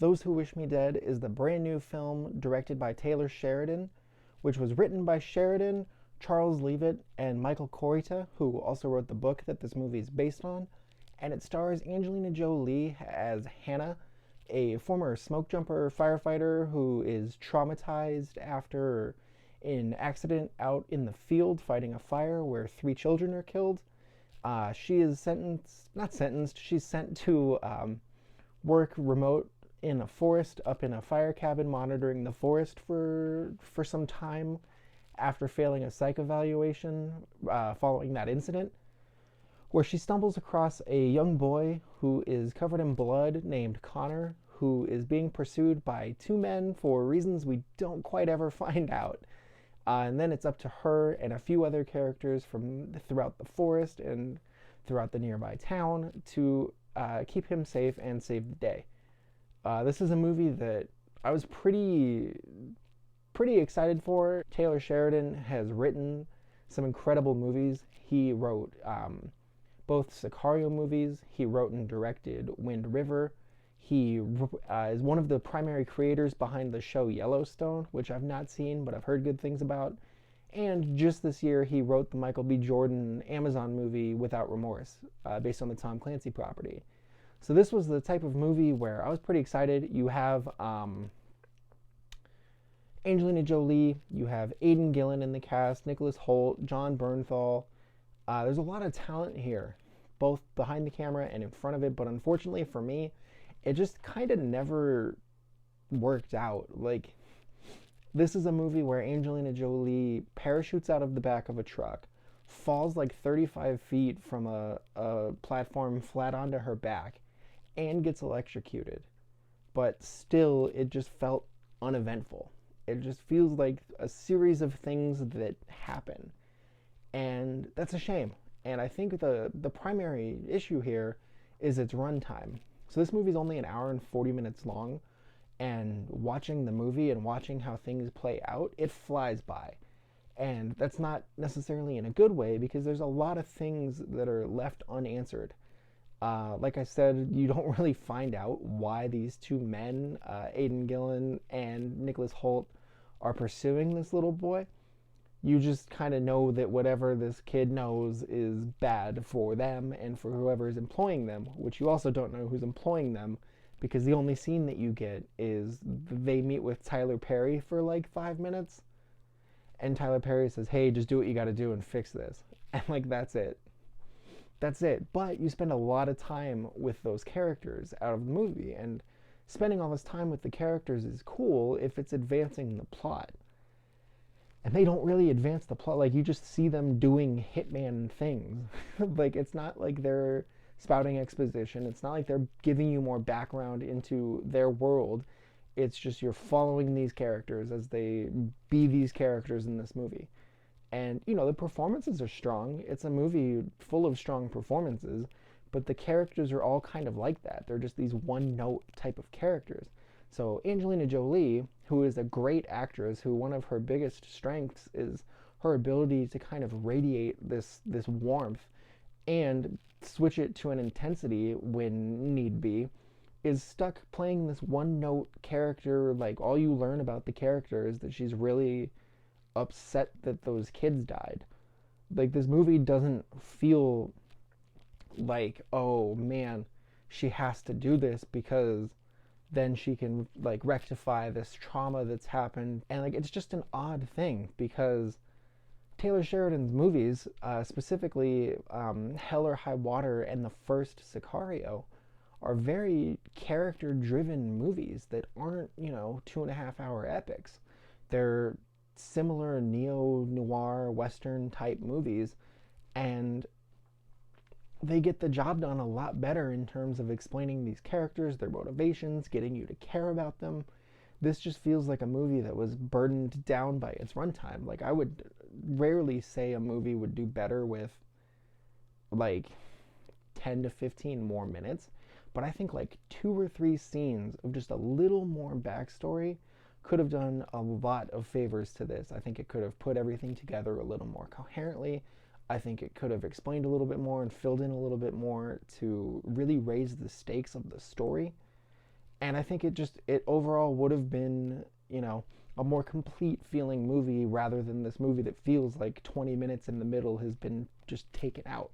Those Who Wish Me Dead is the brand new film directed by Taylor Sheridan, which was written by Sheridan, Charles Leavitt, and Michael Corita, who also wrote the book that this movie is based on. And it stars Angelina Jolie as Hannah, a former smoke jumper firefighter who is traumatized after an accident out in the field fighting a fire where 3 children are killed. She is not sentenced, she's sent to work remote in a forest up in a fire cabin monitoring the forest for some time after failing a psych evaluation following that incident, where she stumbles across a young boy who is covered in blood named Connor, who is being pursued by 2 men for reasons we don't quite ever find out. And then it's up to her and a few other characters from throughout the forest and throughout the nearby town to keep him safe and save the day. This is a movie that I was pretty excited for. Taylor Sheridan has written some incredible movies. He wrote both Sicario movies. He wrote and directed Wind River. He is one of the primary creators behind the show Yellowstone, which I've not seen, but I've heard good things about. And just this year, he wrote the Michael B. Jordan Amazon movie Without Remorse, based on the Tom Clancy property. So this was the type of movie where I was pretty excited. You have Angelina Jolie, you have Aidan Gillen in the cast, Nicholas Hoult, John Bernthal. There's a lot of talent here, both behind the camera and in front of it, but unfortunately for me, it just kind of never worked out. Like, this is a movie where Angelina Jolie parachutes out of the back of a truck, falls like 35 feet from a platform flat onto her back, and gets electrocuted. But still, it just felt uneventful. It just feels like a series of things that happen. And that's a shame. And I think the primary issue here is its runtime. So this movie is only an hour and 40 minutes long, and watching the movie and watching how things play out, it flies by. And that's not necessarily in a good way, because there's a lot of things that are left unanswered. Like I said, you don't really find out why these 2 men, Aidan Gillen and Nicholas Hoult, are pursuing this little boy. You just kind of know that whatever this kid knows is bad for them and for whoever is employing them, which you also don't know who's employing them, because the only scene that you get is they meet with Tyler Perry for like 5 minutes, and Tyler Perry says, hey, just do what you gotta do and fix this. And like, that's it. That's it. But you spend a lot of time with those characters out of the movie, and spending all this time with the characters is cool if it's advancing the plot. And they don't really advance the plot. Like, you just see them doing Hitman things. Like, it's not like they're spouting exposition. It's not like they're giving you more background into their world. It's just you're following these characters as they be these characters in this movie. And, you know, the performances are strong. It's a movie full of strong performances, but the characters are all kind of like that. They're just these one-note type of characters. So Angelina Jolie, who is a great actress, who one of her biggest strengths is her ability to kind of radiate this warmth and switch it to an intensity when need be, is stuck playing this one-note character. Like, all you learn about the character is that she's really upset that those kids died. Like, this movie doesn't feel like, oh man, she has to do this because then she can like rectify this trauma that's happened. And like, it's just an odd thing, because Taylor Sheridan's movies, specifically Hell or High Water and the first Sicario, are very character driven movies that aren't, 2.5 hour epics. They're similar neo-noir western type movies, and they get the job done a lot better in terms of explaining these characters, their motivations, getting you to care about them. This just feels like a movie that was burdened down by its runtime. Like, I would rarely say a movie would do better with like 10 to 15 more minutes, but I think like 2 or 3 scenes of just a little more backstory could have done a lot of favors to this. I think it could have put everything together a little more coherently. I think it could have explained a little bit more and filled in a little bit more to really raise the stakes of the story. And I think it overall would have been, a more complete feeling movie rather than this movie that feels like 20 minutes in the middle has been just taken out.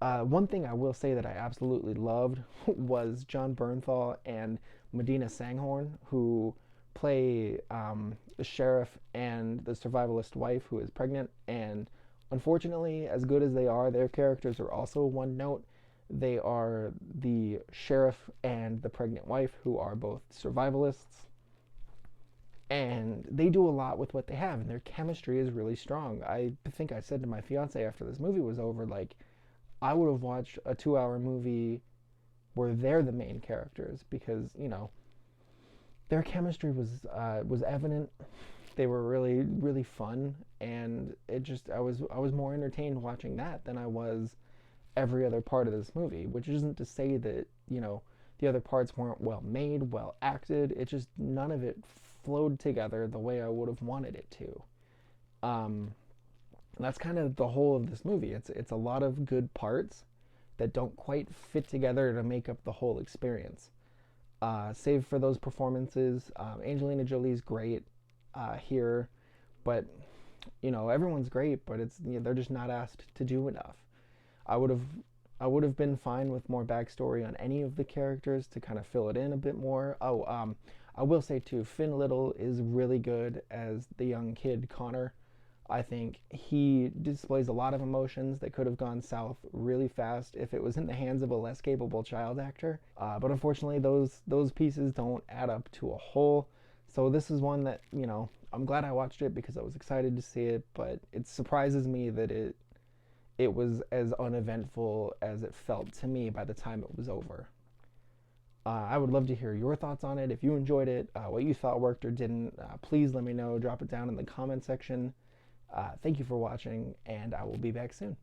One thing I will say that I absolutely loved was John Bernthal and Medina Sanghorn, who play the sheriff and the survivalist wife who is pregnant. And unfortunately, as good as they are, their characters are also one note. They are the sheriff and the pregnant wife, who are both survivalists, and they do a lot with what they have, and their chemistry is really strong. I think I said to my fiance after this movie was over, like, I would have watched a 2 hour movie where they're the main characters because their chemistry was evident. They were really really fun, and I was more entertained watching that than I was every other part of this movie. Which isn't to say that the other parts weren't well made, well acted. It just none of it flowed together the way I would have wanted it to. Um, and that's kind of the whole of this movie. It's a lot of good parts that don't quite fit together to make up the whole experience. Save for those performances, Angelina Jolie's great here, but everyone's great, but they're just not asked to do enough. I would have I would have been fine with more backstory on any of the characters to kind of fill it in a bit more. I will say too, Finn Little is really good as the young kid Connor. I think he displays a lot of emotions that could have gone south really fast if it was in the hands of a less capable child actor. But unfortunately, those pieces don't add up to a whole. So this is one that I'm glad I watched it because I was excited to see it. But it surprises me that it was as uneventful as it felt to me by the time it was over. I would love to hear your thoughts on it. If you enjoyed it, what you thought worked or didn't, please let me know. Drop it down in the comment section. Thank you for watching, and I will be back soon.